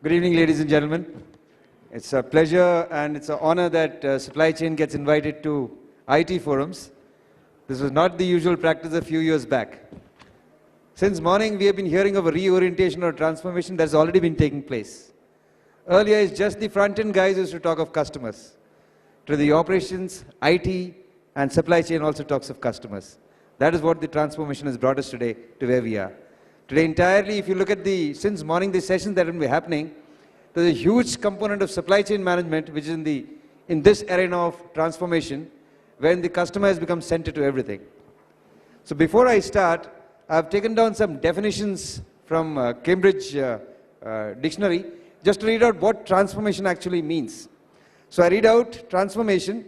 Good evening, ladies and gentlemen. It's a pleasure and it's an honor that supply chain gets invited to IT forums. This was not the usual practice a few years back. Since morning, we have been hearing of a reorientation or transformation that's already been taking place. Earlier, it's just the front-end guys used to talk of customers. To the operations, IT, and supply chain also talks of customers. That is what the transformation has brought us today to where we are. Today entirely, if you look at since morning, the sessions that have been happening, there's a huge component of supply chain management, which is in this arena of transformation, when the customer has become center to everything. So before I start, I've taken down some definitions from Cambridge dictionary, just to read out what transformation actually means. So I read out transformation,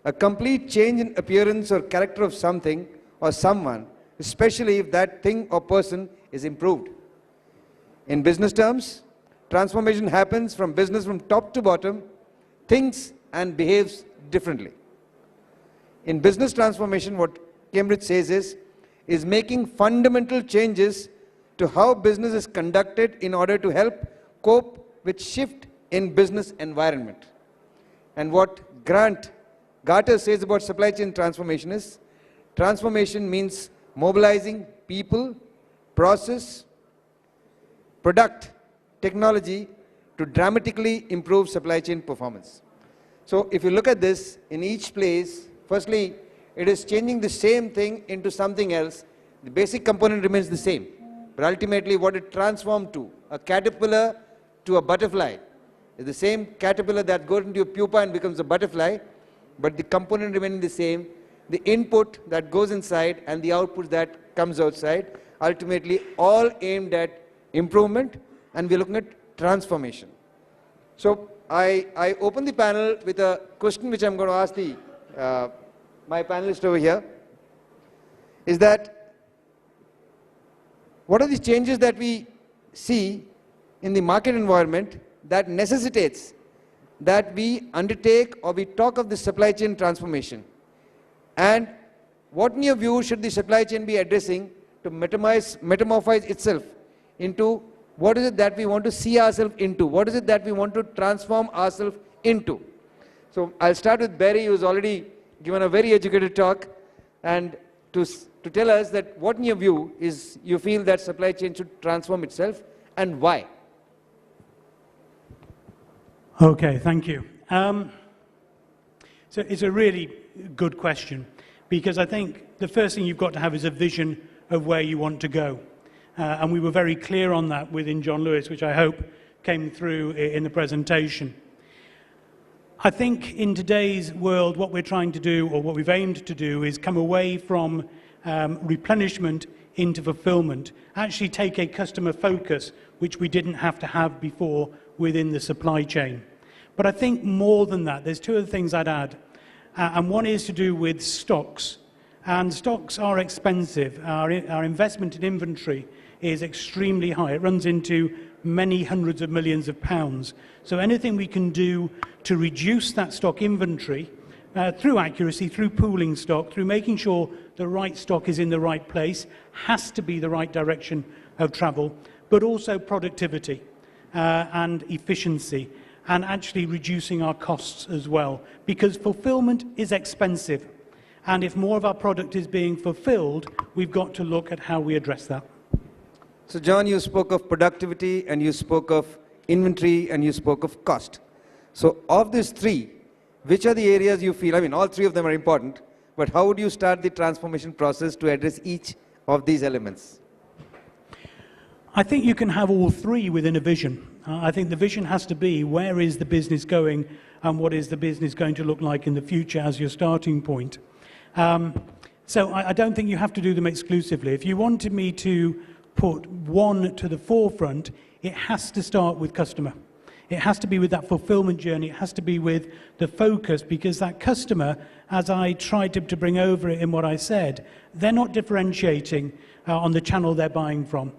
a complete change in appearance or character of something or someone, especially if that thing or person is improved. In business terms, transformation happens from business from top to bottom, thinks and behaves differently. In business transformation, what Cambridge says is making fundamental changes to how business is conducted in order to help cope with shift in business environment. And what Garter says about supply chain transformation is, transformation means mobilizing people, process, product, technology to dramatically improve supply chain performance. So if you look at this, in each place, firstly, it is changing the same thing into something else. The basic component remains the same. But ultimately, what it transformed to, a caterpillar to a butterfly, is the same caterpillar that goes into a pupa and becomes a butterfly, but the component remaining the same. The input that goes inside and the output that comes outside, ultimately all aimed at improvement, and we're looking at transformation. So I open the panel with a question which I'm going to ask my panelist over here, is that what are the changes that we see in the market environment that necessitates that we undertake or we talk of the supply chain transformation? And what in your view should the supply chain be addressing to metamorphose itself into what is it that we want to see ourselves into? What is it that we want to transform ourselves into? So I'll start with Barry, who's already given a very educated talk, and to tell us that what in your view is you feel that supply chain should transform itself and why? Okay, thank you. So it's a really good question, because I think the first thing you've got to have is a vision of where you want to go. And we were very clear on that within John Lewis, which I hope came through in the presentation. I think in today's world, what we're trying to do, or what we've aimed to do, is come away from replenishment into fulfillment, actually take a customer focus, which we didn't have to have before within the supply chain. But I think more than that, there's two other things I'd add. And one is to do with stocks. And stocks are expensive. Our investment in inventory is extremely high. It runs into many hundreds of millions of pounds. So anything we can do to reduce that stock inventory through accuracy, through pooling stock, through making sure the right stock is in the right place, has to be the right direction of travel, but also productivity and efficiency, and actually reducing our costs as well, because fulfillment is expensive. And if more of our product is being fulfilled, we've got to look at how we address that. So John, you spoke of productivity, and you spoke of inventory, and you spoke of cost. So of these three, which are the areas you feel, I mean, all three of them are important, but how would you start the transformation process to address each of these elements? I think you can have all three within a vision. I think the vision has to be, where is the business going, and what is the business going to look like in the future as your starting point. So I don't think you have to do them exclusively. If you wanted me to put one to the forefront, it has to start with customer. It has to be with that fulfillment journey. It has to be with the focus, because that customer, as I tried to bring over it in what I said, they're not differentiating on the channel they're buying from.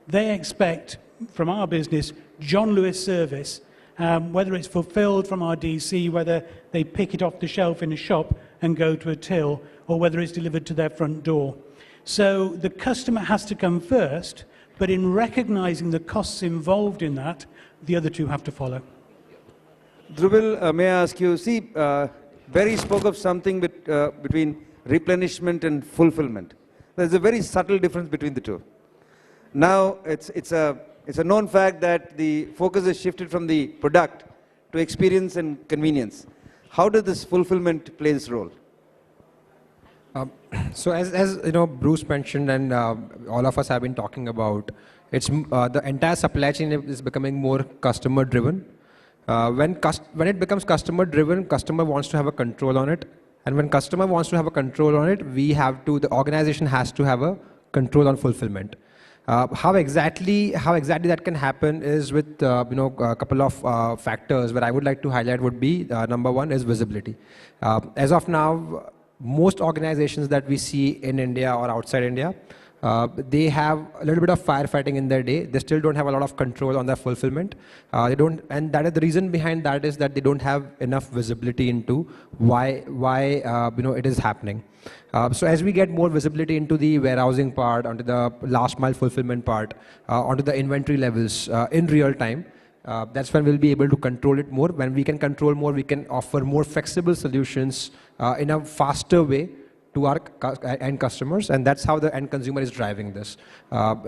They expect from our business John Lewis service, whether it's fulfilled from our DC, whether they pick it off the shelf in a shop and go to a till, or whether it's delivered to their front door. So the customer has to come first, But in recognizing the costs involved in that, the other two have to follow. Dhrubil, may I ask you, see, Barry spoke of something between replenishment and fulfillment. There's a very subtle difference between the two. Now, it's a known fact that the focus has shifted from the product to experience and convenience. How does this fulfillment play this role? So as you know, Bruce mentioned, and all of us have been talking about, it's the entire supply chain is becoming more customer driven. When it becomes customer driven, customer wants to have a control on it, and when customer wants to have a control on it, the organization has to have a control on fulfillment. How exactly that can happen is with a couple of factors. What I would like to highlight would be number one is visibility. As of now, most organizations that we see in India or outside India, they have a little bit of firefighting in their day. They still don't have a lot of control on their fulfillment. And that is the reason behind that is that they don't have enough visibility into why it is happening. So as we get more visibility into the warehousing part, onto the last mile fulfillment part, onto the inventory levels in real time, that's when we'll be able to control it more. When we can control more, we can offer more flexible solutions in a faster way to our end customers, and that's how the end consumer is driving this.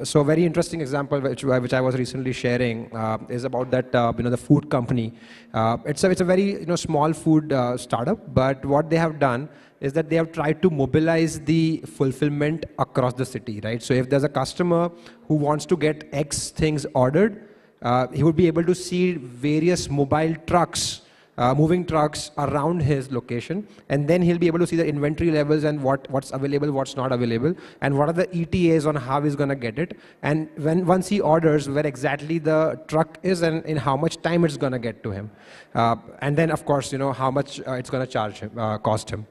So a very interesting example which I was recently sharing is about that the food company. It's a very small food startup, but what they have done is that they have tried to mobilize the fulfillment across the city, right? So if there's a customer who wants to get X things ordered, he would be able to see various mobile trucks, moving trucks around his location, and then he'll be able to see the inventory levels and what's available, what's not available, and what are the ETAs on how he's going to get it. And once he orders, where exactly the truck is and in how much time it's going to get to him. And then, of course, how much it's going to charge him, cost him.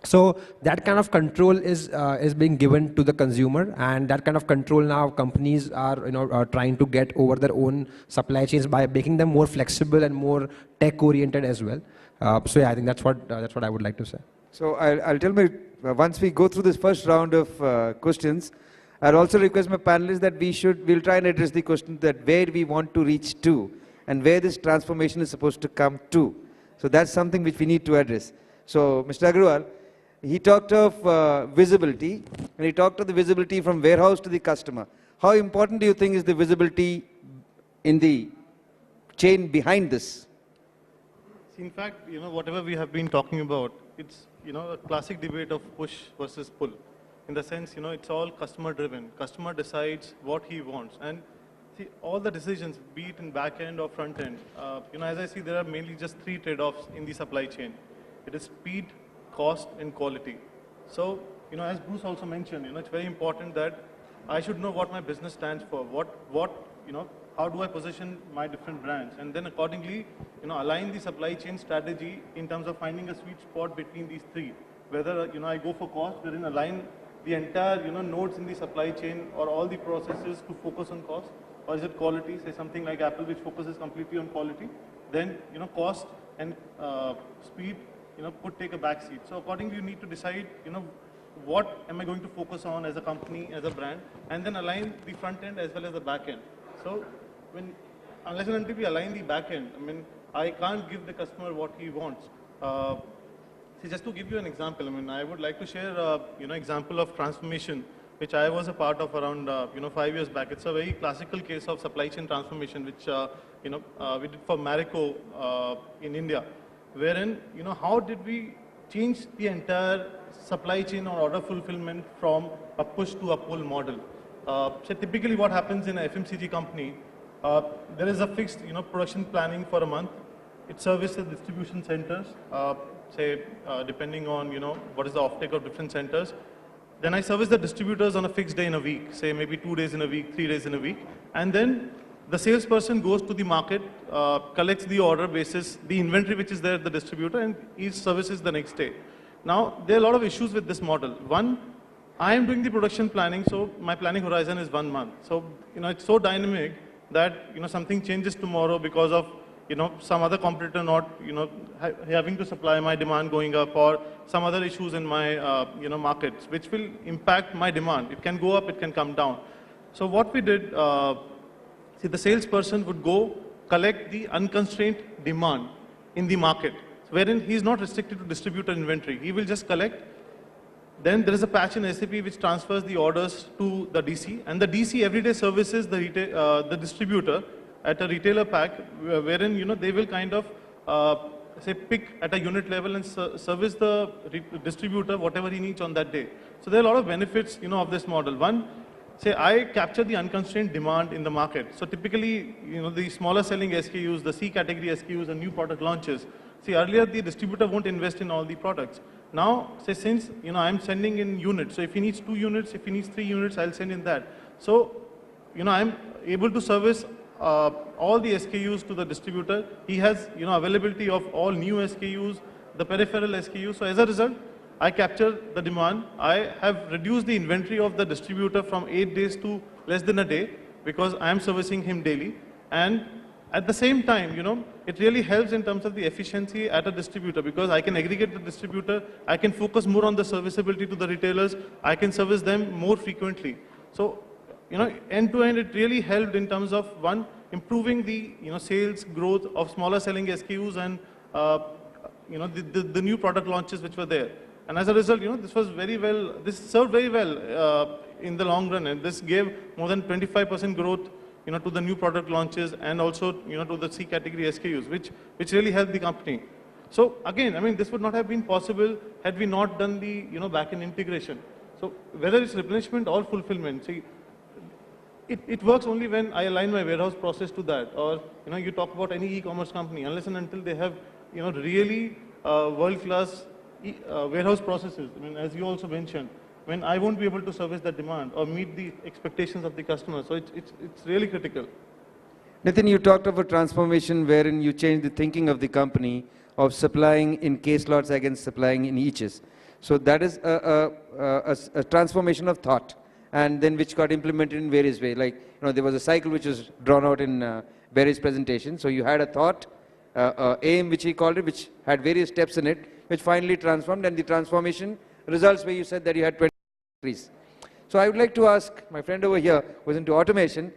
So that kind of control is being given to the consumer, and that kind of control now companies are trying to get over their own supply chains by making them more flexible and more tech oriented as well. So yeah, I think that's what I would like to say. So I'll tell my once we go through this first round of questions, I'll also request my panelists that we'll try and address the question that where we want to reach to and where this transformation is supposed to come to. So that's something which we need to address. So Mr. Agrawal, he talked of visibility, and he talked of the visibility from warehouse to the customer. How important do you think is the visibility in the chain behind this? In fact, whatever we have been talking about, it's, a classic debate of push versus pull. In the sense, it's all customer driven. Customer decides what he wants. And see, all the decisions, be it in back end or front end, as I see, there are mainly just three trade-offs in the supply chain. It is speed, cost, and quality. So, as Bruce also mentioned, it's very important that I should know what my business stands for, how do I position my different brands, and then accordingly, align the supply chain strategy in terms of finding a sweet spot between these three. Whether, I go for cost, wherein align the entire, nodes in the supply chain or all the processes to focus on cost, or is it quality, say something like Apple, which focuses completely on quality, then, cost and speed, could take a back seat. So accordingly, you need to decide, what am I going to focus on as a company, as a brand, and then align the front end as well as the back end. So unless and until we align the back end, I can't give the customer what he wants. See, just to give you an example, I would like to share, example of transformation, which I was a part of around, 5 years back. It's a very classical case of supply chain transformation, which, we did for Marico in India. Wherein, how did we change the entire supply chain or order fulfillment from a push to a pull model? So typically what happens in a FMCG company, there is a fixed, production planning for a month. It services distribution centers, depending on, what is the offtake of different centers. Then I service the distributors on a fixed day in a week, say maybe 2 days in a week, 3 days in a week. And then the salesperson goes to the market, collects the order basis, the inventory which is there at the distributor, and he services the next day. Now, there are a lot of issues with this model. One, I am doing the production planning, so my planning horizon is 1 month. So, it's so dynamic that, something changes tomorrow because of, some other competitor not, having to supply my demand going up, or some other issues in my, markets, which will impact my demand. It can go up, it can come down. So what we did, see, the salesperson would go collect the unconstrained demand in the market, wherein he is not restricted to distributor inventory. He will just collect. Then there is a patch in SAP which transfers the orders to the DC, and the DC every day services the distributor at a retailer pack, wherein they will kind of say pick at a unit level and service the distributor whatever he needs on that day. So there are a lot of benefits of this model. One, say I capture the unconstrained demand in the market. So typically the smaller selling SKUs, the C category SKUs, and new product launches. See, earlier the distributor won't invest in all the products. Now, say since I'm sending in units, so if he needs 2 units, if he needs 3 units, I'll send in that. So I'm able to service all the SKUs to the distributor. He has availability of all new SKUs, the peripheral SKUs. So as a result, I capture the demand. I have reduced the inventory of the distributor from 8 days to less than a day because I am servicing him daily. And at the same time, it really helps in terms of the efficiency at a distributor because I can aggregate the distributor, I can focus more on the serviceability to the retailers, I can service them more frequently. So, end to end, it really helped in terms of one, improving the sales growth of smaller selling SKUs and the new product launches which were there. And as a result, this served very well in the long run, and this gave more than 25% growth to the new product launches and also, to the C category SKUs, which really helped the company. So again, this would not have been possible had we not done the, back-end integration. So whether it's replenishment or fulfillment, see, it works only when I align my warehouse process to that. Or, you talk about any e-commerce company, unless and until they have, really world-class warehouse processes. As you also mentioned, when I won't be able to service that demand or meet the expectations of the customer. So it's really critical. Nitin, you talked of a transformation wherein you changed the thinking of the company of supplying in case lots against supplying in eaches. So that is a transformation of thought, and then which got implemented in various ways. Like, there was a cycle which was drawn out in Barry's presentation. So you had a thought, aim, which he called it, which had various steps in it, which finally transformed, and the transformation results where you said that you had 20 increase. So I would like to ask my friend over here, who is into automation,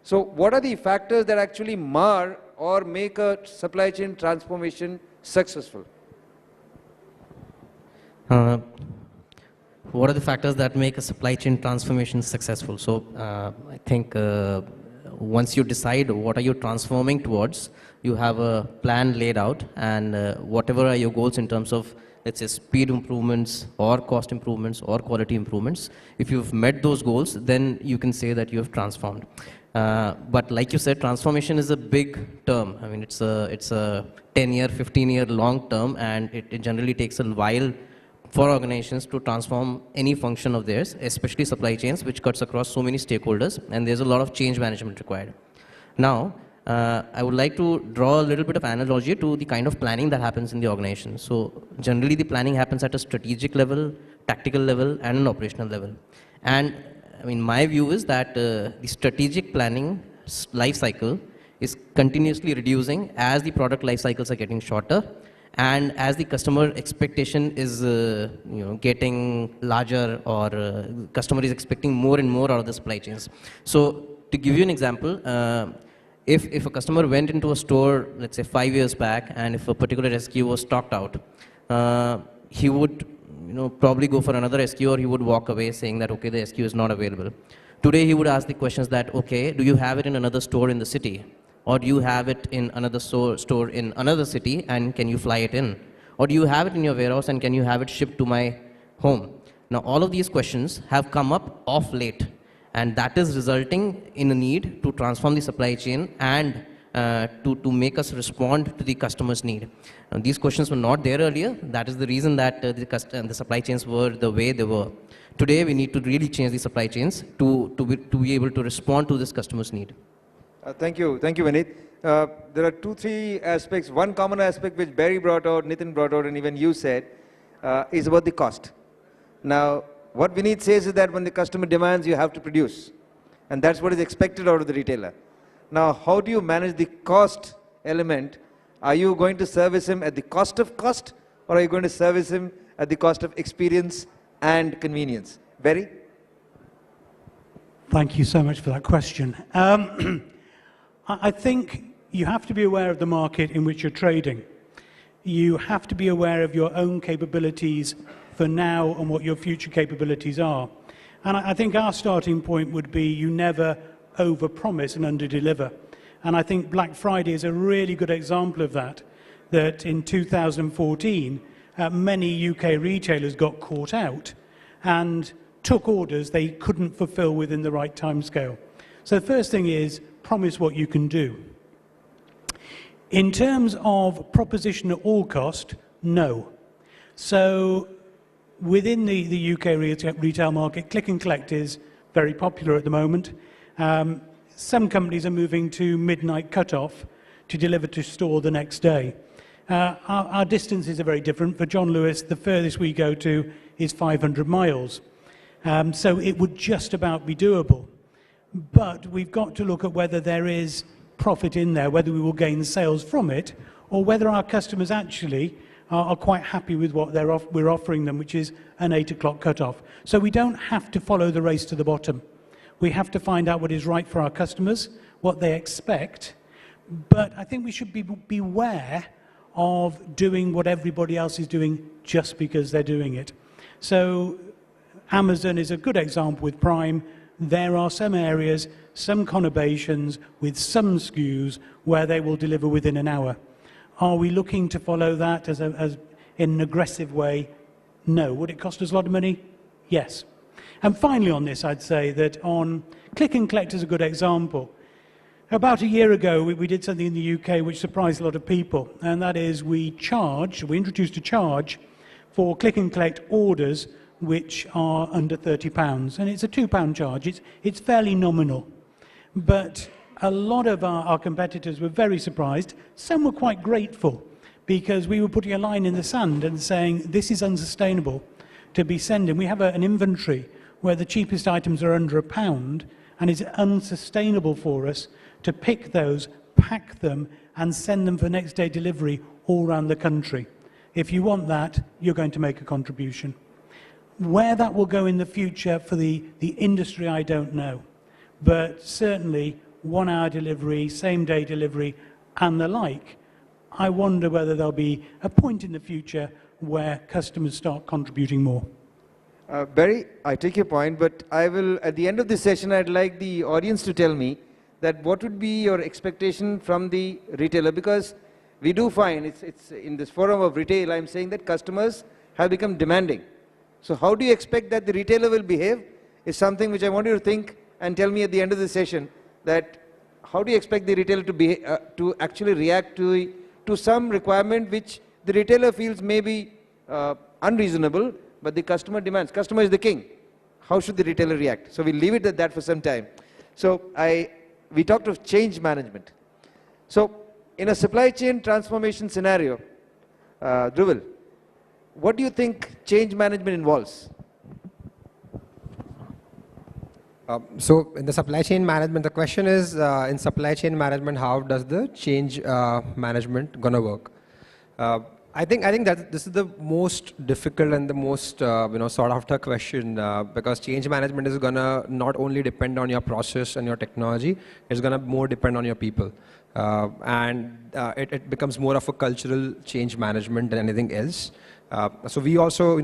so what are the factors that actually mar or make a supply chain transformation successful? What are the factors that make a supply chain transformation successful? So I think once you decide what are you transforming towards, you have a plan laid out, and whatever are your goals in terms of, let's say, speed improvements or cost improvements or quality improvements, if you've met those goals, then you can say that you have transformed. But like you said, transformation is a big term. It's a 10-year, 15-year long term, and it generally takes a while for organizations to transform any function of theirs, especially supply chains, which cuts across so many stakeholders, and there's a lot of change management required. Now, I would like to draw a little bit of analogy to the kind of planning that happens in the organization. So generally the planning happens at a strategic level, tactical level, and an operational level. And my view is that the strategic planning life cycle is continuously reducing as the product life cycles are getting shorter, and as the customer expectation is getting larger, or customer is expecting more and more out of the supply chains. So to give you an example, if a customer went into a store, let's say 5 years back, and if a particular SKU was stocked out, he would probably go for another SKU, or he would walk away saying that, okay, the SKU is not available. Today he would ask the questions that, okay, do you have it in another store in the city? Or do you have it in another store in another city, and can you fly it in? Or do you have it in your warehouse, and can you have it shipped to my home? Now all of these questions have come up of late, and that is resulting in a need to transform the supply chain and to make us respond to the customer's need. These questions were not there earlier. That is the reason that the supply chains were the way they were. Today we need to really change the supply chains to be able to respond to this customer's need. Thank you, Vineet. There are 2-3 aspects. One common aspect which Barry brought out, Nitin brought out, and even you said, is about the cost. Now, what Vineet says is that when the customer demands, you have to produce. And that's what is expected out of the retailer. Now, how do you manage the cost element? Are you going to service him at the cost of cost, or are you going to service him at the cost of experience and convenience? Barry? Thank you so much for that question. I think you have to be aware of the market in which you're trading. You have to be aware of your own capabilities for now and what your future capabilities are. And I think our starting point would be you never overpromise and underdeliver. And I think Black Friday is a really good example of that, that in 2014, many UK retailers got caught out and took orders they couldn't fulfill within the right timescale. So the first thing is promise what you can do. In terms of proposition at all cost, no. So within the UK retail market, click and collect is very popular at the moment. Some companies are moving to midnight cut-off to deliver to store the next day. Our distances are very different. For John Lewis, the furthest we go to is 500 miles. So it would just about be doable. But we've got to look at whether there is profit in there, whether we will gain sales from it, or whether our customers actually are quite happy with what we're offering them, which is an 8 o'clock cut-off. So we don't have to follow the race to the bottom. We have to find out what is right for our customers, what they expect. But I think we should beware of doing what everybody else is doing just because they're doing it. So Amazon is a good example with Prime. There are some areas, some conurbations with some SKUs where they will deliver within an hour. Are we looking to follow that as in an aggressive way? No. Would it cost us a lot of money? Yes. And finally on this, I'd say that on click and collect is a good example. About a year ago, we did something in the UK which surprised a lot of people, and that is we introduced a charge for click and collect orders which are under £30, and it's a £2 charge. It's fairly nominal. But a lot of our competitors were very surprised. Some were quite grateful because we were putting a line in the sand and saying, this is unsustainable to be sending. We have an inventory where the cheapest items are under £1, and it's unsustainable for us to pick those, pack them, and send them for next day delivery all around the country. If you want that, you're going to make a contribution. Where that will go in the future for the industry, I don't know. But certainly 1 hour delivery, same day delivery, and the like, I wonder whether there'll be a point in the future where customers start contributing more. Barry, I take your point, but I will, at the end of this session, I'd like the audience to tell me that what would be your expectation from the retailer, because we do find, it's in this forum of retail, I'm saying that customers have become demanding. So how do you expect that the retailer will behave is something which I want you to think and tell me at the end of the session, that how do you expect the retailer to actually react to some requirement which the retailer feels may be unreasonable, but the customer demands. Customer is the king. How should the retailer react? So we'll leave it at that for some time. So we talked of change management. So in a supply chain transformation scenario, Dhruval, what do you think change management involves? So in the supply chain management, the question is, in supply chain management, how does the change management gonna work? I think that this is the most difficult and the most sought after question, because change management is gonna not only depend on your process and your technology, it's gonna more depend on your people, and it becomes more of a cultural change management than anything else. So we also,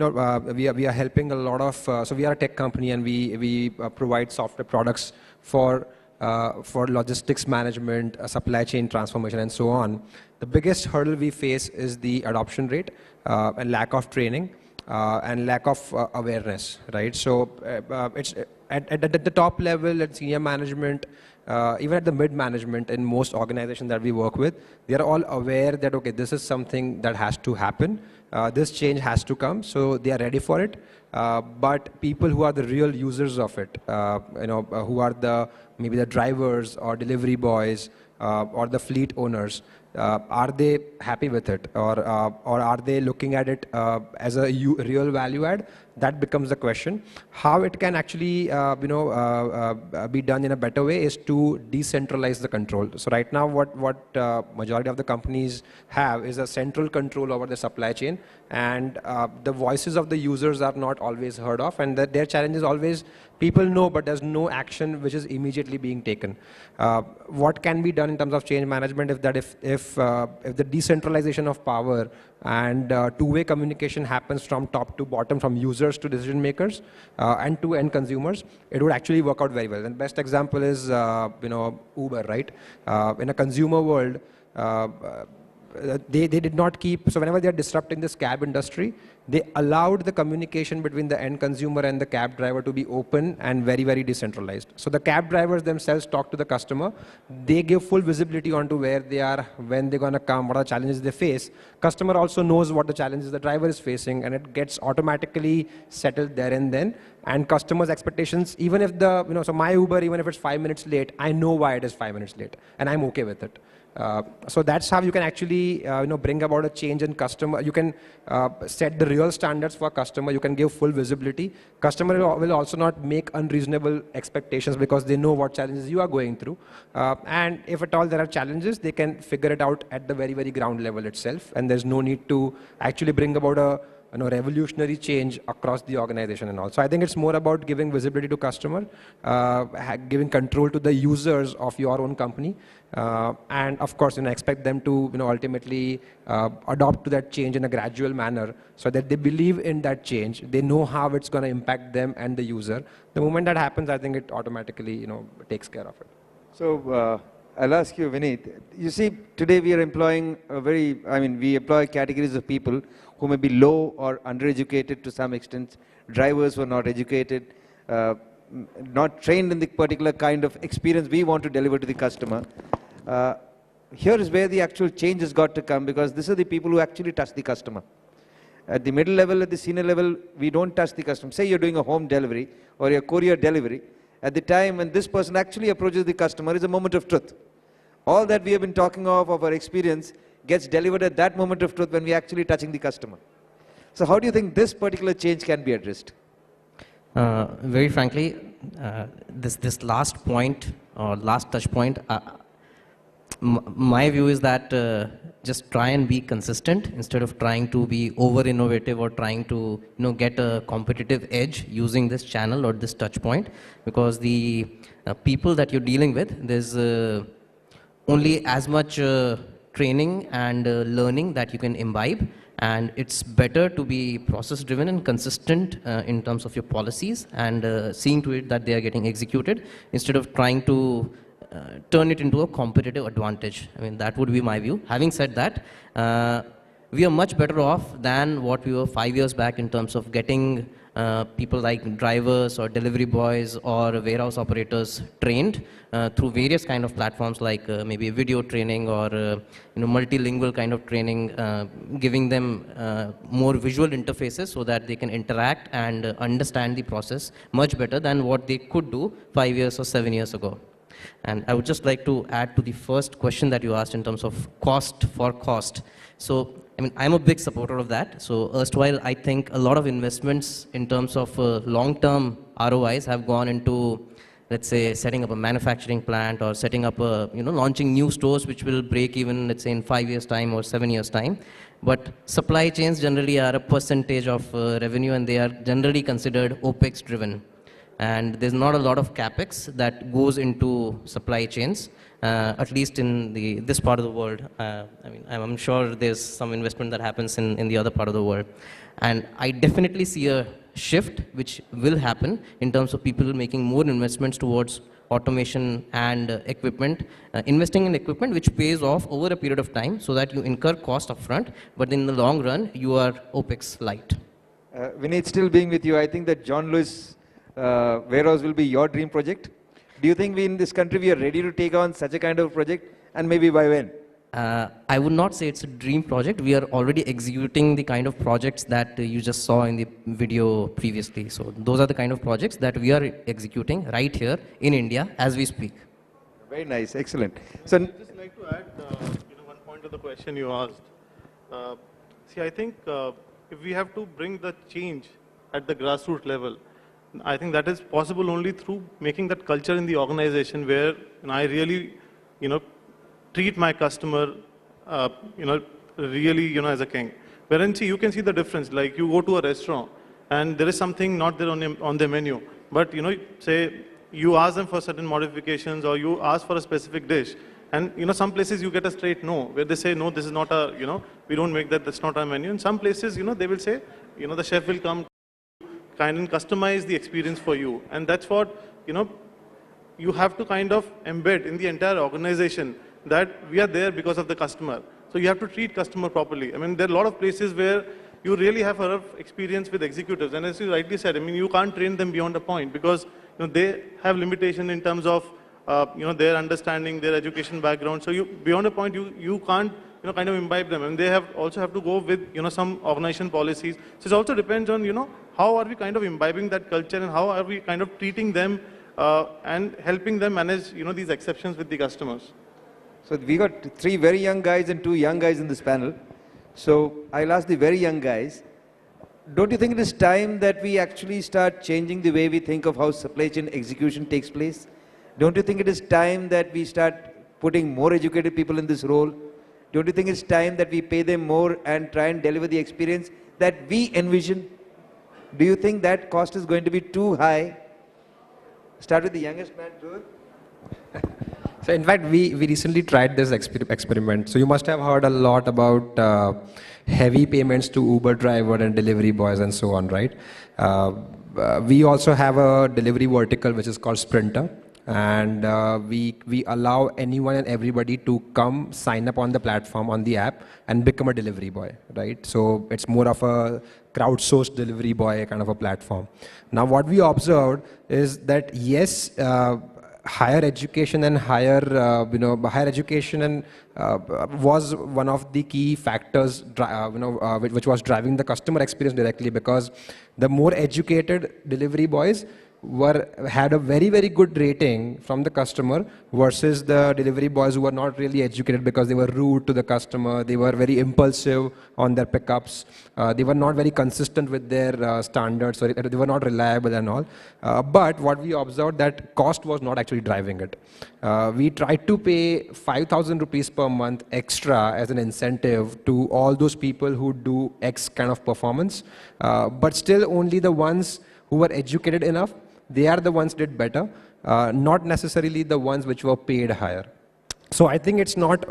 we are helping a lot of. So we are a tech company, and we provide software products for logistics management, supply chain transformation, and so on. The biggest hurdle we face is the adoption rate and lack of training and lack of awareness, right? So it's at the top level, at senior management, even at the mid management in most organizations that we work with, they are all aware that, okay, this is something that has to happen. This change has to come, so they are ready for it. But people who are the real users of it, who are maybe the drivers or delivery boys or the fleet owners, are they happy with it, or are they looking at it as a real value add? That becomes the question. How it can actually be done in a better way is to decentralize the control. So right now what majority of the companies have is a central control over the supply chain, and the voices of the users are not always heard of, and that their challenge is always people know, but there's no action which is immediately being taken. What can be done in terms of change management if the decentralization of power and two-way communication happens from top to bottom, from users to decision makers and to end consumers, it would actually work out very well. And best example is Uber, right? In a consumer world, they did not keep, so whenever they are disrupting this cab industry, they allowed the communication between the end consumer and the cab driver to be open and very, very decentralized. So the cab drivers themselves talk to the customer. They give full visibility onto where they are, when they're going to come, what are the challenges they face. Customer also knows what the challenges the driver is facing, and it gets automatically settled there and then. And customers' expectations, even if so my Uber, even if it's 5 minutes late, I know why it is 5 minutes late, and I'm okay with it. So that's how you can actually bring about a change in customer. You can set the real standards for customer. You can give full visibility. Customer will also not make unreasonable expectations because they know what challenges you are going through. And if at all there are challenges, they can figure it out at the very, very ground level itself. And there's no need to actually bring about a revolutionary change across the organization and all. So I think it's more about giving visibility to customer, giving control to the users of your own company, and of course, expect them to ultimately adopt to that change in a gradual manner, so that they believe in that change. They know how it's going to impact them and the user. The moment that happens, I think it automatically takes care of it. So I'll ask you, Vineet. You see, today we are employing we employ categories of people who may be low or undereducated to some extent, drivers who are not educated, not trained in the particular kind of experience we want to deliver to the customer. Here is where the actual change has got to come, because these are the people who actually touch the customer. At the middle level, at the senior level, we don't touch the customer. Say you're doing a home delivery or a courier delivery. At the time when this person actually approaches the customer is a moment of truth. All that we have been talking of our experience gets delivered at that moment of truth when we're actually touching the customer. So how do you think this particular change can be addressed? Very frankly, this last point or last touch point, my view is that just try and be consistent instead of trying to be over innovative or trying to get a competitive edge using this channel or this touch point, because the people that you're dealing with, there's only as much training and learning that you can imbibe, and it's better to be process driven and consistent in terms of your policies and seeing to it that they are getting executed instead of trying to turn it into a competitive advantage. I mean, that would be my view. Having said that, we are much better off than what we were 5 years back in terms of getting people like drivers or delivery boys or warehouse operators trained through various kind of platforms like maybe video training or multilingual kind of training, giving them more visual interfaces so that they can interact and understand the process much better than what they could do 5 years or 7 years ago. And I would just like to add to the first question that you asked in terms of cost for cost. So, I mean, I'm a big supporter of that. So, erstwhile, I think a lot of investments in terms of long-term ROIs have gone into, let's say, setting up a manufacturing plant or setting up a, launching new stores which will break even, let's say, in 5 years' time or 7 years' time. But supply chains generally are a percentage of revenue, and they are generally considered OPEX driven. And there's not a lot of capex that goes into supply chains, at least in this part of the world. I mean, I'm sure there's some investment that happens in the other part of the world. And I definitely see a shift which will happen in terms of people making more investments towards automation and equipment, investing in equipment which pays off over a period of time so that you incur cost upfront, but in the long run, you are OPEX light. Vineet, still being with you, I think that John Lewis warehouse will be your dream project. Do you think we in this country we are ready to take on such a kind of project, and maybe by when? I would not say it's a dream project. We are already executing the kind of projects that you just saw in the video previously. So those are the kind of projects that we are executing right here in India as we speak. Very nice, excellent. So I'd just like to add one point to the question you asked. See, I think if we have to bring the change at the grassroots level, I think that is possible only through making that culture in the organization where I really, treat my customer, really, as a king. Wherein, see, you can see the difference. Like you go to a restaurant and there is something not there on the menu, but say you ask them for certain modifications or you ask for a specific dish, and some places you get a straight no, where they say no, this is not a, we don't make that, that's not our menu. In some places, they will say, the chef will come kind and customize the experience for you, and that's what you have to kind of embed in the entire organization, that we are there because of the customer. So you have to treat customer properly. I mean, there are a lot of places where you really have a rough experience with executives, and as you rightly said, I mean, you can't train them beyond a point because they have limitation in terms of their understanding, their education background. So beyond a point, you can't kind of imbibe them, and they also have to go with some organization policies. So it also depends on how are we kind of imbibing that culture and how are we kind of treating them and helping them manage these exceptions with the customers. So we got 3 very young guys and 2 young guys in this panel. So I'll ask the very young guys, don't you think it is time that we actually start changing the way we think of how supply chain execution takes place? Don't you think it is time that we start putting more educated people in this role? Don't you think it's time that we pay them more and try and deliver the experience that we envision? Do you think that cost is going to be too high? Start with the youngest man, Dhruv. So in fact, we recently tried this experiment. So you must have heard a lot about heavy payments to Uber driver and delivery boys and so on, right? We also have a delivery vertical which is called Sprinter. And we allow anyone and everybody to come sign up on the platform, on the app, and become a delivery boy, right? So it's more of a crowdsourced delivery boy kind of a platform. Now what we observed is that yes, higher education and higher education and was one of the key factors, which was driving the customer experience directly, because the more educated delivery boys had a very, very good rating from the customer versus the delivery boys who were not really educated because they were rude to the customer, they were very impulsive on their pickups, they were not very consistent with their standards, or they were not reliable and all. But what we observed, that cost was not actually driving it. We tried to pay 5,000 rupees per month extra as an incentive to all those people who do X kind of performance, but still only the ones who were educated enough, they are the ones did better, not necessarily the ones which were paid higher. So I think it's not,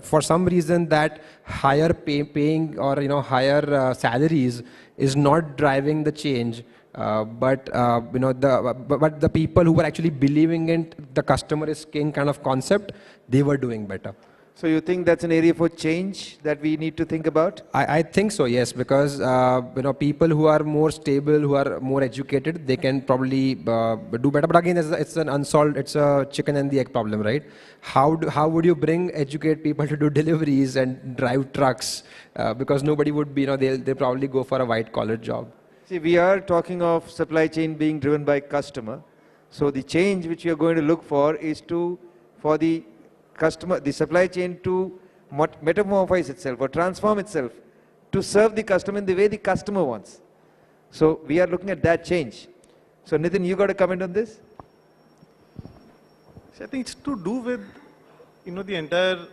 for some reason that higher paying or higher salaries is not driving the change, but the people who were actually believing in the customer is king kind of concept, they were doing better. So you think that's an area for change that we need to think about? I think so, yes, because people who are more stable, who are more educated, they can probably do better. But again, it's an unsolved, it's a chicken and the egg problem, right? How would you educate people to do deliveries and drive trucks? Because nobody would be, they'll probably go for a white collar job. See, we are talking of supply chain being driven by customer. So the change which we are going to look for is for the customer, the supply chain to metamorphose itself or transform itself to serve the customer in the way the customer wants. So we are looking at that change. So Nitin, you got a comment on this? See, I think it's to do with the entire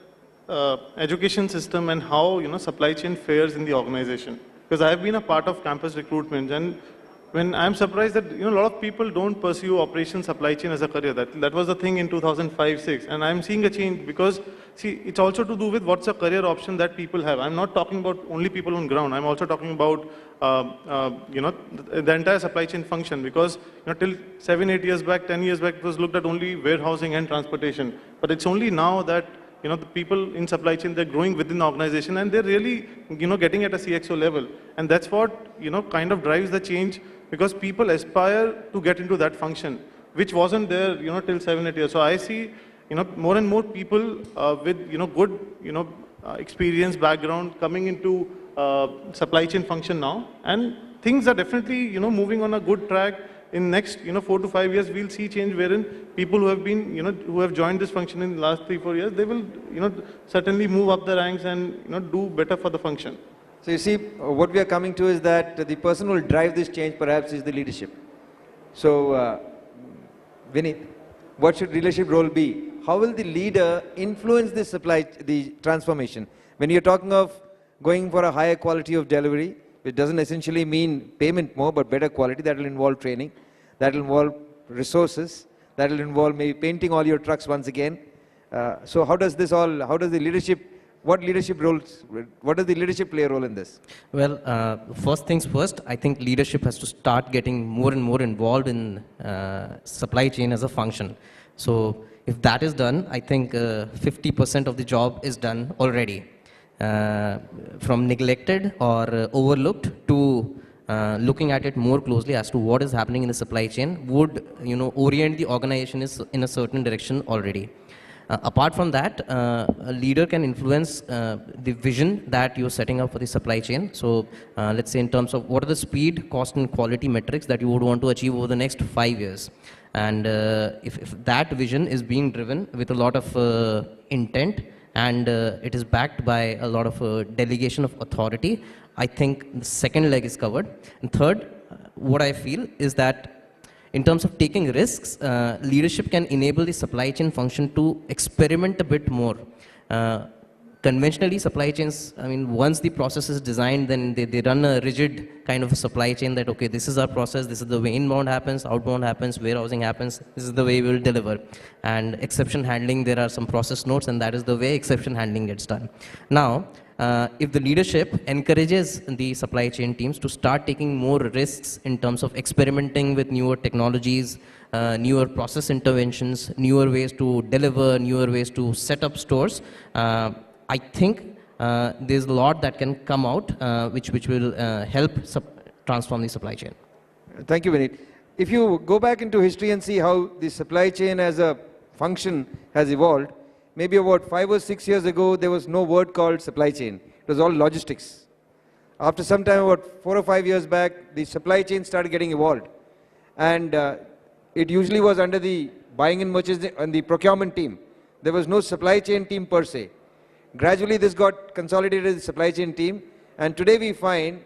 education system and how supply chain fares in the organization. Because I have been a part of campus recruitment, and when I'm surprised that a lot of people don't pursue operations supply chain as a career. That was the thing in 2005-06, and I'm seeing a change because see, it's also to do with what's a career option that people have. I'm not talking about only people on ground. I'm also talking about the entire supply chain function, because till 7-8 years back, 10 years back, it was looked at only warehousing and transportation. But it's only now that the people in supply chain, they're growing within the organization and they're really getting at a CXO level, and that's what kind of drives the change. Because people aspire to get into that function, which wasn't there, till 7-8 years. So I see, more and more people with, good, experience, background coming into supply chain function now, and things are definitely, moving on a good track. in next 4 to 5 years, we'll see change wherein people who have been who have joined this function in the last 3-4 years, they will certainly move up the ranks and do better for the function. So you see, what we are coming to is that the person who will drive this change perhaps is the leadership. So, Vineet, what should leadership role be? How will the leader influence the transformation? When you're talking of going for a higher quality of delivery, which doesn't essentially mean payment more, but better quality, that will involve training, that will involve resources, that will involve maybe painting all your trucks once again. So how does the leadership, what does the leadership play a role in this? Well, first things first, I think leadership has to start getting more and more involved in supply chain as a function. So if that is done, I think 50% of the job is done already. From neglected or overlooked to looking at it more closely as to what is happening in the supply chain would orient the organization in a certain direction already. Apart from that, a leader can influence the vision that you're setting up for the supply chain. So let's say in terms of what are the speed, cost and quality metrics that you would want to achieve over the next 5 years. And if that vision is being driven with a lot of intent, and it is backed by a lot of delegation of authority, I think the second leg is covered. And third, what I feel is that in terms of taking risks, leadership can enable the supply chain function to experiment a bit more. Conventionally, supply chains, I mean, once the process is designed, then they run a rigid kind of a supply chain that, okay, this is our process, this is the way inbound happens, outbound happens, warehousing happens, this is the way we will deliver. And exception handling, there are some process notes, and that is the way exception handling gets done. Now, if the leadership encourages the supply chain teams to start taking more risks in terms of experimenting with newer technologies, newer process interventions, newer ways to deliver, newer ways to set up stores, I think there's a lot that can come out which will help transform the supply chain. Thank you, Vineet. If you go back into history and see how the supply chain as a function has evolved, maybe about 5 or 6 years ago, there was no word called supply chain. It was all logistics. After some time, about 4 or 5 years back, the supply chain started getting evolved. And it usually was under the buying and purchasing and the procurement team. There was no supply chain team per se. Gradually, this got consolidated as the supply chain team. And today we find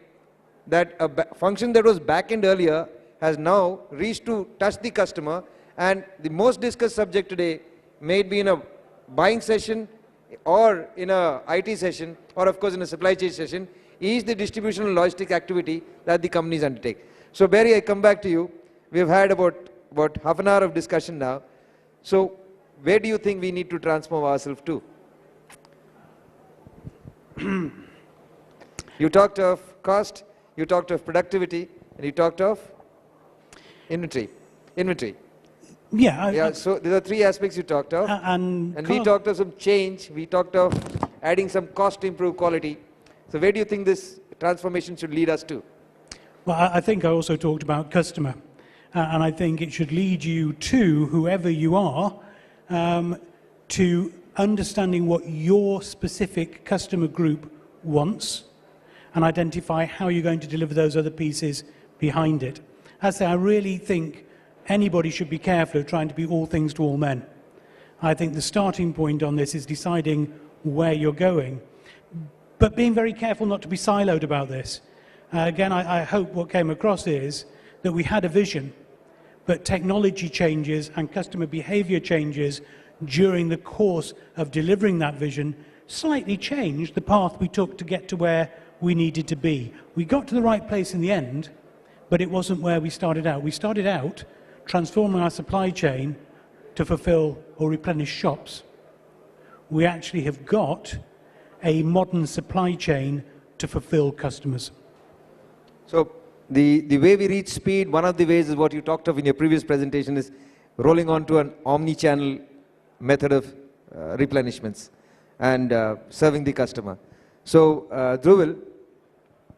that a function that was back-end earlier has now reached to touch the customer. And the most discussed subject today may it be in a buying session or in a IT session or of course in a supply chain session is the distribution and logistic activity that the companies undertake. So Barry, I come back to you. We've had about half an hour of discussion now. So where do you think we need to transform ourselves to? You talked of cost, you talked of productivity, and you talked of inventory. Yeah. So there are 3 aspects you talked of. And we talked of some change. We talked of adding some cost to improve quality. So where do you think this transformation should lead us to? Well, I think I also talked about customer. And I think it should lead you to, whoever you are, to understanding what your specific customer group wants and identify how you're going to deliver those other pieces behind it. As I say, I really think anybody should be careful of trying to be all things to all men. I think the starting point on this is deciding where you're going, but being very careful not to be siloed about this. Again, I hope what came across is that we had a vision, but technology changes and customer behavior changes during the course of delivering that vision slightly changed the path we took to get to where we needed to be. We got to the right place in the end, but it wasn't where we started out. We started out transforming our supply chain to fulfill or replenish shops. We actually have got a modern supply chain to fulfill customers. So the way we reach speed, one of the ways is what you talked of in your previous presentation is rolling on to an omni-channel method of replenishments and serving the customer. So Dhruvil,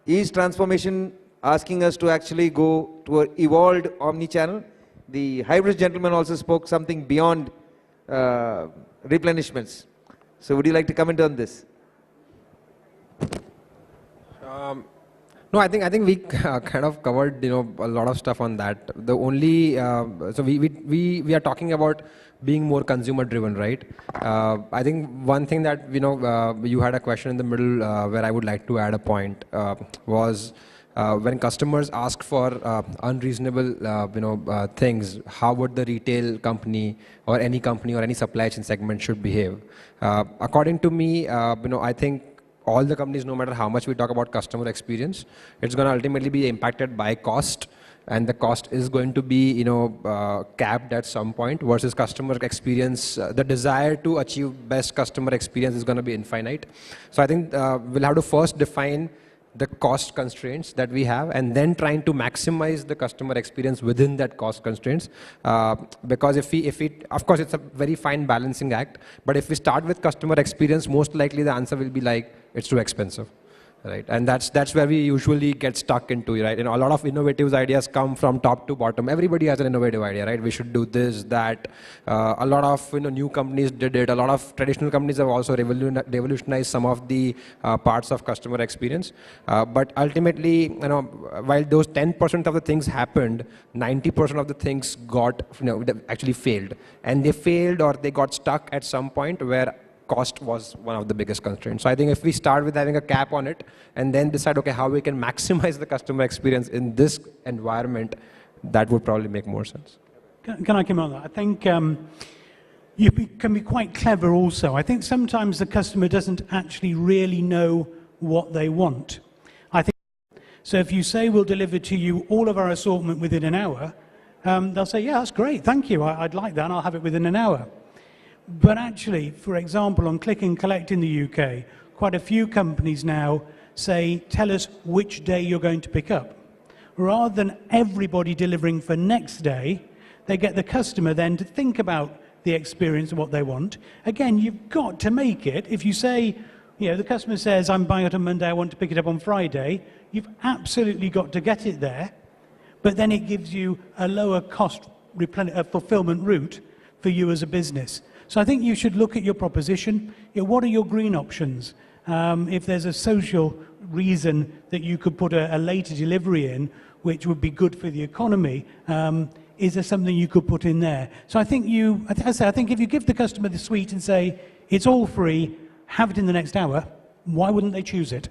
is transformation asking us to actually go to an evolved omni-channel? The hybrid gentleman also spoke something beyond replenishments. So would you like to comment on this? No, I think we kind of covered a lot of stuff on that. The only so we are talking about being more consumer driven, right? I think one thing that you had a question in the middle where I would like to add a point was when customers ask for unreasonable things, how would the retail company or any supply chain segment should behave? According to me, I think all the companies, no matter how much we talk about customer experience, it's going to ultimately be impacted by cost, and the cost is going to be capped at some point, versus customer experience. The desire to achieve best customer experience is going to be infinite. So I think we'll have to first define the cost constraints that we have, and then trying to maximize the customer experience within that cost constraints. Because if we, of course, it's a very fine balancing act, but if we start with customer experience, most likely the answer will be like, it's too expensive. Right, and that's where we usually get stuck into, right? A lot of innovative ideas come from top to bottom. Everybody has an innovative idea, right? We should do this, that. A lot of new companies did it. A lot of traditional companies have also revolutionized some of the parts of customer experience. But ultimately, while those 10% of the things happened, 90% of the things got actually failed, and they failed or they got stuck at some point where cost was one of the biggest constraints. So I think if we start with having a cap on it and then decide, okay, how we can maximize the customer experience in this environment, that would probably make more sense. Can I come on that? I think can be quite clever also. I think sometimes the customer doesn't actually really know what they want. I think so. If you say we'll deliver to you all of our assortment within an hour, they'll say, yeah, that's great, thank you, I'd like that, and I'll have it within an hour. But actually, for example, on Click and Collect in the UK, quite a few companies now say, tell us which day you're going to pick up. Rather than everybody delivering for next day, they get the customer then to think about the experience of what they want. Again, you've got to make it. If you say, the customer says, I'm buying it on Monday, I want to pick it up on Friday, you've absolutely got to get it there. But then it gives you a lower cost fulfillment route for you as a business. So I think you should look at your proposition. What are your green options? If there's a social reason that you could put a later delivery in, which would be good for the economy, is there something you could put in there? So I think I think if you give the customer the suite and say, it's all free, have it in the next hour, why wouldn't they choose it?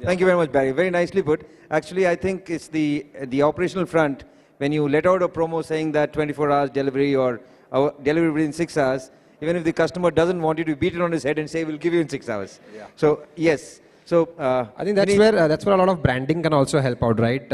Thank you very much, Barry. Very nicely put. Actually, I think it's the operational front. When you let out a promo saying that 24 hours delivery or delivery within 6 hours, even if the customer doesn't want you to beat it on his head and say, we'll give you in 6 hours. Yeah. So, yes. So, I think that's where a lot of branding can also help out, right?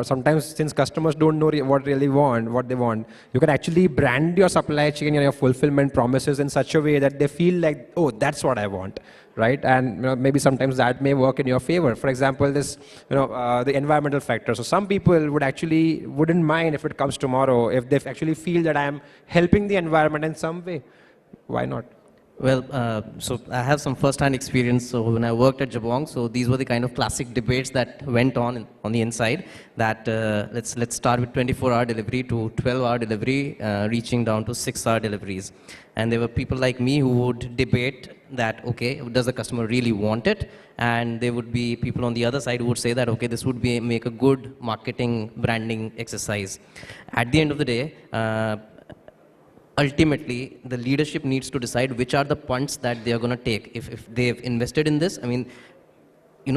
Sometimes, since customers don't know what they want, you can actually brand your supply chain and your fulfillment promises in such a way that they feel like, oh, that's what I want, right? And maybe sometimes that may work in your favor. For example, this, the environmental factor. So some people wouldn't mind if it comes tomorrow, if they actually feel that I am helping the environment in some way. Why not? Well, so I have some first-hand experience. So when I worked at Jabong, so these were the kind of classic debates that went on the inside. That let's start with 24-hour delivery to 12-hour delivery, reaching down to 6-hour deliveries. And there were people like me who would debate that, okay, does the customer really want it? And there would be people on the other side who would say that, okay, this would make a good marketing branding exercise. At the end of the day, ultimately, the leadership needs to decide which are the punts that they are going to take. If they've invested in this, I mean,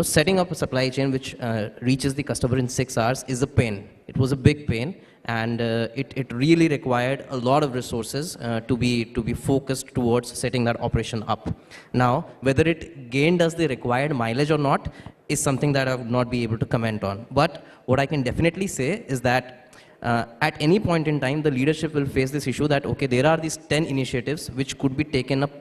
setting up a supply chain which reaches the customer in 6 hours is a pain. It was a big pain, and it really required a lot of resources to be focused towards setting that operation up. Now, whether it gained us the required mileage or not is something that I would not be able to comment on. But what I can definitely say is that at any point in time, the leadership will face this issue that, okay, there are these 10 initiatives which could be taken up,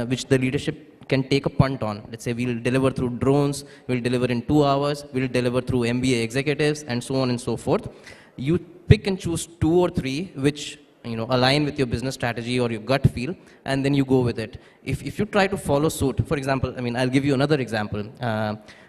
which the leadership can take a punt on. Let's say we'll deliver through drones, we'll deliver in 2 hours, we'll deliver through MBA executives, and so on and so forth. You pick and choose 2 or 3 which align with your business strategy or your gut feel, and then you go with it. If you try to follow suit, for example, I'll give you another example.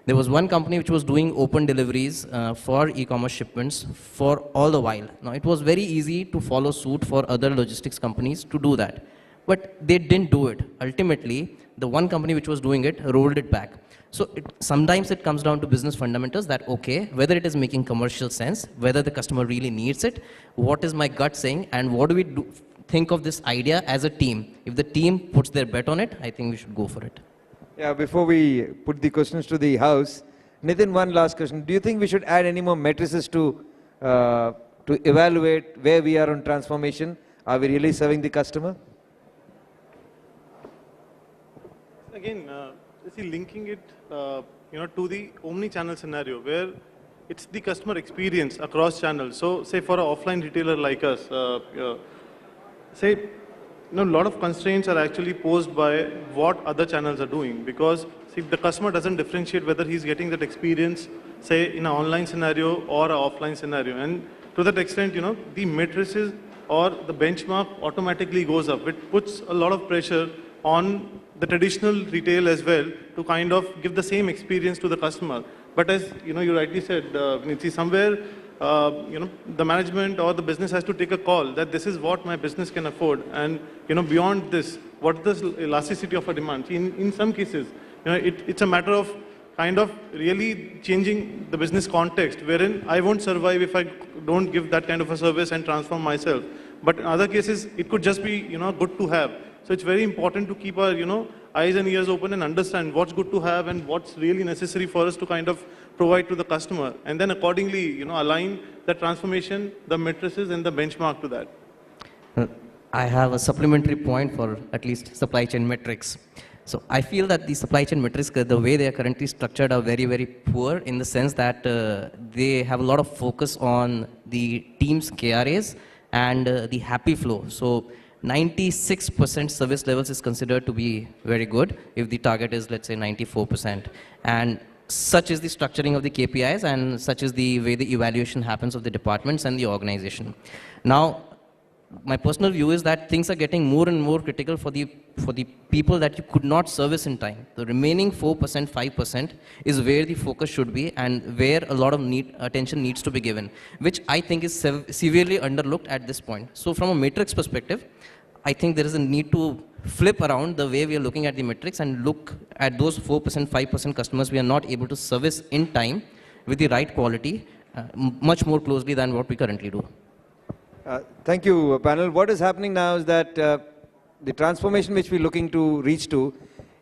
There was one company which was doing open deliveries for e-commerce shipments for all the while. Now, it was very easy to follow suit for other logistics companies to do that, but they didn't do it. Ultimately, The one company which was doing it rolled it back. So sometimes it comes down to business fundamentals that, okay, whether it is making commercial sense, whether the customer really needs it, what is my gut saying, and what do we think of this idea as a team. If the team puts their bet on it, I think we should go for it. Yeah, before we put the questions to the house, Nitin, one last question. Do you think we should add any more matrices to evaluate where we are on transformation? Are we really serving the customer? Again, linking it to the omni-channel scenario where it's the customer experience across channels. So say for an offline retailer like us, a lot of constraints are actually posed by what other channels are doing, because see, the customer doesn't differentiate whether he's getting that experience, say, in an online scenario or an offline scenario. And to that extent, the matrices or the benchmark automatically goes up. It puts a lot of pressure on the traditional retail as well to kind of give the same experience to the customer. But as you rightly said, somewhere the management or the business has to take a call that this is what my business can afford, and beyond this, what is the elasticity of a demand? In some cases, it's a matter of kind of really changing the business context, wherein I won't survive if I don't give that kind of a service and transform myself. But in other cases, it could just be good to have. So it's very important to keep our eyes and ears open and understand what's good to have and what's really necessary for us to kind of provide to the customer, and then accordingly align the transformation, the matrices, and the benchmark to that. I have a supplementary point for at least supply chain metrics. So I feel that the supply chain metrics, the way they are currently structured, are very, very poor, in the sense that they have a lot of focus on the team's KRAs and the happy flow. So 96% service levels is considered to be very good if the target is, let's say, 94%. And such is the structuring of the KPIs, and such is the way the evaluation happens of the departments and the organization. Now, my personal view is that things are getting more and more critical for the people that you could not service in time. The remaining 4%, 5% is where the focus should be, and where a lot of attention needs to be given, which I think is severely underlooked at this point. So from a matrix perspective, I think there is a need to flip around the way we are looking at the metrics and look at those 4%, 5% customers we are not able to service in time with the right quality much more closely than what we currently do. Thank you, panel. What is happening now is that the transformation which we're looking to reach to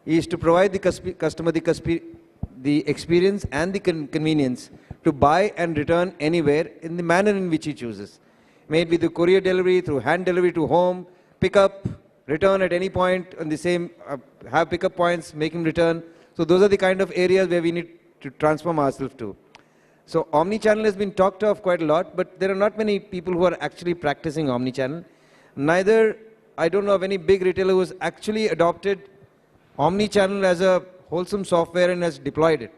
is to provide the customer the experience and the convenience to buy and return anywhere in the manner in which he chooses. May it be the courier delivery, through hand delivery to home, pick up, return at any point on the same, have pickup points, make him return. So those are the kind of areas where we need to transform ourselves to. So omni-channel has been talked of quite a lot, but there are not many people who are actually practicing omni-channel. Neither, I don't know of any big retailer who has actually adopted omni-channel as a wholesome software and has deployed it.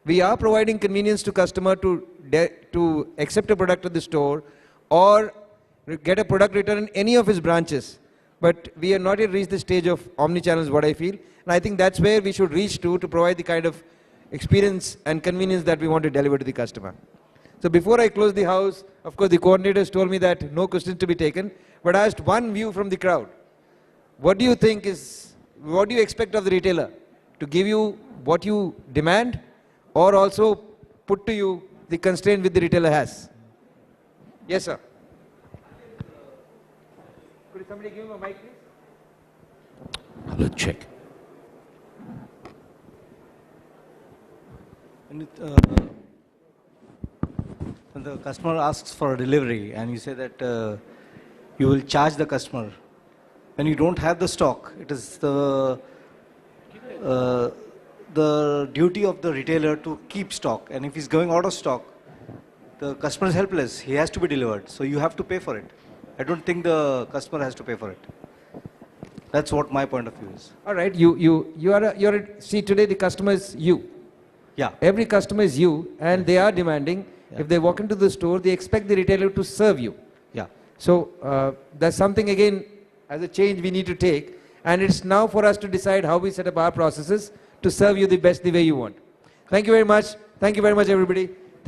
We are providing convenience to customer to accept a product at the store or get a product return in any of his branches. But we have not yet reached the stage of omni-channel is what I feel. And I think that's where we should reach to provide the kind of experience and convenience that we want to deliver to the customer. So before I close the house, of course the coordinators told me that no questions to be taken, but I asked one view from the crowd. What do you think is, what do you expect of the retailer? To give you what you demand, or also put to you the constraint which the retailer has? Yes, sir. Could somebody give him a mic, please? Hello, check. When the customer asks for a delivery and you say that you will charge the customer, when you don't have the stock, it is the duty of the retailer to keep stock. And if he's going out of stock, the customer is helpless. He has to be delivered. So you have to pay for it. I don't think the customer has to pay for it. That's what my point of view is. All right. See, today the customer is you. Yeah. Every customer is you, and they are demanding. Yeah. If they walk into the store, they expect the retailer to serve you. Yeah. So that's something, again, as a change we need to take. And it's now for us to decide how we set up our processes to serve you the best the way you want. Thank you very much. Thank you very much, everybody.